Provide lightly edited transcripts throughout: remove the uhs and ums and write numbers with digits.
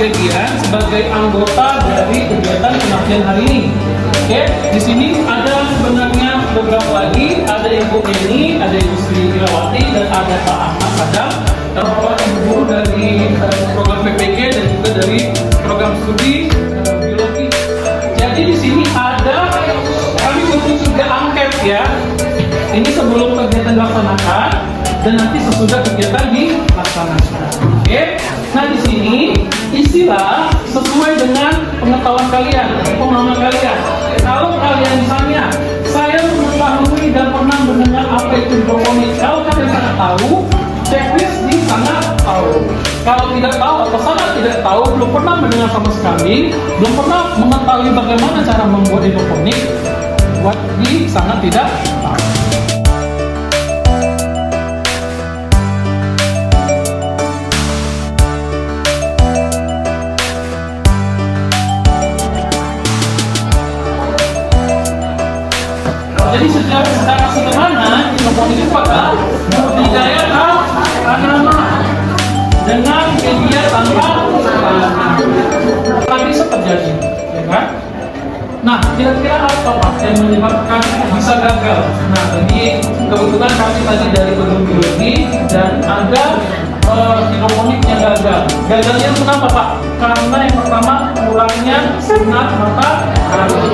bagian sebagai anggota dari kegiatan penantian hari ini. Oke, di sini ada sebenarnya beberapa lagi, ada Ibu Eni, ada Ibu Sri Irawati, dan ada Pak Ahmad Sadam, Bapak Ibu guru dari program PPG dan juga dari program studi biologi. Jadi di sini ada kami butuh 3 angket ya. Ini sebelum kegiatan dilaksanakan dan nanti sesudah kegiatan dilaksanakan. Oke. Nah di sini isilah sesuai dengan pengetahuan kalian, pemahaman kalian. Kalau kalian misalnya saya mengetahui dan pernah mendengar apa itu hidroponik, kalau kalian sangat tahu, checklist di sangat tahu. Kalau tidak tahu atau sangat tidak tahu, belum pernah mendengar sama sekali, belum pernah mengetahui bagaimana cara membuat hidroponik, buat di sangat tidak tahu. Jadi secara sederhana hidroponik itu adalah budidaya tanaman dengan media tanpa tekanan. Tapi bisa terjadi, ya kan? Nah, kira-kira apa Pak yang menyebabkan bisa gagal? Nah, jadi kebetulan kami tadi dari biologi dan ada hidroponik yang gagal. Gagalnya kenapa Pak? Karena yang pertama kurangnya sinar matahari.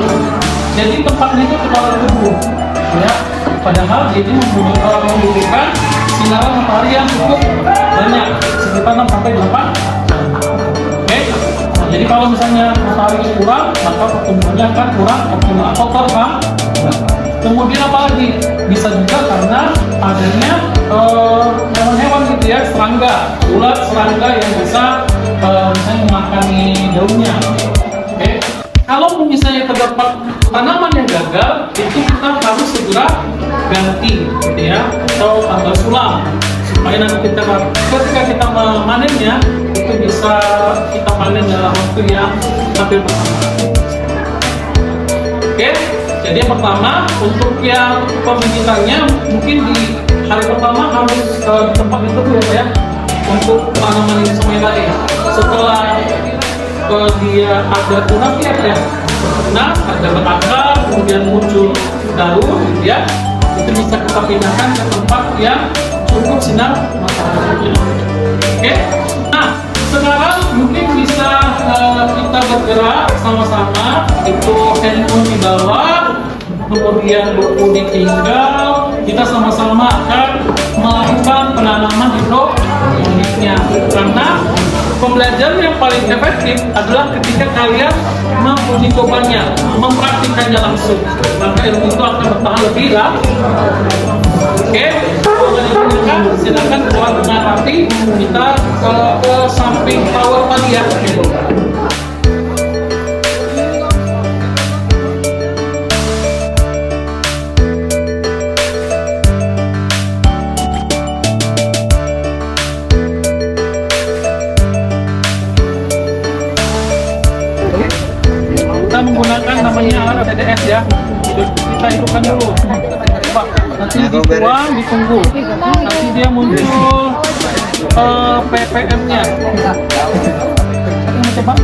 Jadi tempatnya itu terlalu teduh, ya. Padahal ini membutuhkan sinar matahari yang cukup banyak, sekitar 6 sampai 8 jam. Oke. Nah, jadi kalau misalnya matahari kurang, maka pertumbuhannya akan kurang optimal atau terhambat. Kemudian apa lagi? Bisa juga karena adanya hewan-hewan gitu ya, serangga, ulat serangga yang bisa misalnya memakani daunnya. Oke. Kalau misalnya terdapat tanaman yang gagal, itu kita harus segera ganti, gitu ya, atau tambah sulam, supaya nanti ketika kita memanennya itu bisa kita panen dalam waktu yang hampir bersamaan. Oke, jadi yang pertama untuk yang pembibitannya mungkin di hari pertama harus di tempat itu dulu ya, untuk tanaman ini semuanya tadi. Setelah dia ada tunas ya, nah ada berakar, kemudian muncul daun, gitu ya, itu bisa kita pindahkan ke tempat yang cukup sinar matahari. Oke, nah sekarang mungkin bisa kita bergerak sama-sama, itu handphone di bawah, kemudian buku ditinggal, kita sama-sama akan melakukan penanaman hidroponiknya. Karena pembelajaran yang paling efektif adalah ketika kalian menguji cobanya, mempraktikannya langsung. Maka ilmu itu akan bertahan lebih lama. Oke, silakan buat dengan hati kita ke samping tower tadi ya. Menggunakan namanya alat TDS ya. Kita hidupkan dulu. Coba nanti dituang, ditunggu. Nanti dia muncul ppm-nya. Coba.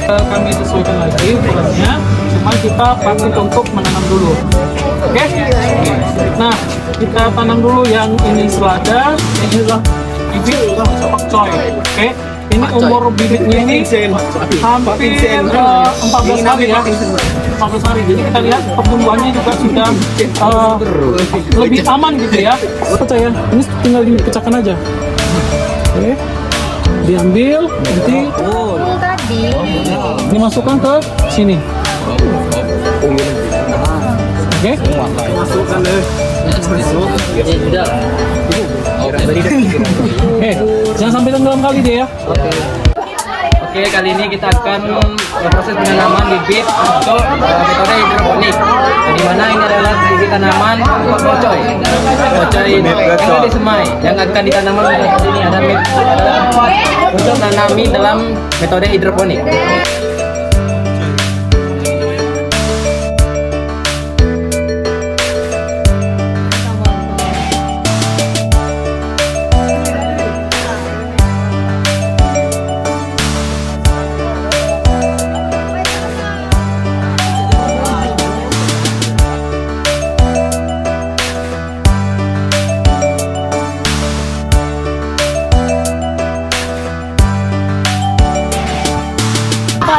Kami sesuaikan lagi ukurannya, cuma kita pakai untuk menanam dulu. Oke? Nah, kita tanam dulu yang ini selada, ini adalah bibit pakcoy. Oke? Ini umur bibitnya ini hampir 14 hari ya. 14 hari. Jadi kita lihat pertumbuhannya juga sudah lebih aman gitu ya. Percaya, ini tinggal dipecahkan aja. Oke? Diambil, nanti Dimasukkan ke sini. Oke? Masukkan deh. Jangan sampai tenggelam kali deh ya. Oke, kali ini kita akan proses penanaman bibit untuk metode hidroponik. Di mana ini adalah bibit tanaman pocoy. Pocoy ini di semai yang akan ditanam di sini ada untuk menanami dalam metode hidroponik.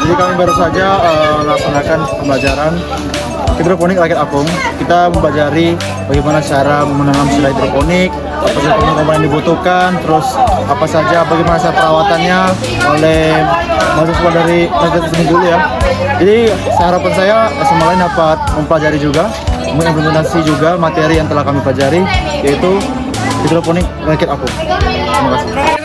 Jadi kami baru saja melaksanakan pembelajaran hidroponik rakyat apung. Kita mempelajari bagaimana cara menanam serai hidroponik, apa saja komponen yang dibutuhkan, terus apa saja bagaimana cara perawatannya oleh mahasiswa dari Universitas dulu ya. Jadi harapan saya SMA lain dapat mempelajari juga, mengimplementasi juga materi yang telah kami pelajari, yaitu hidroponik rakyat apung. Terima kasih.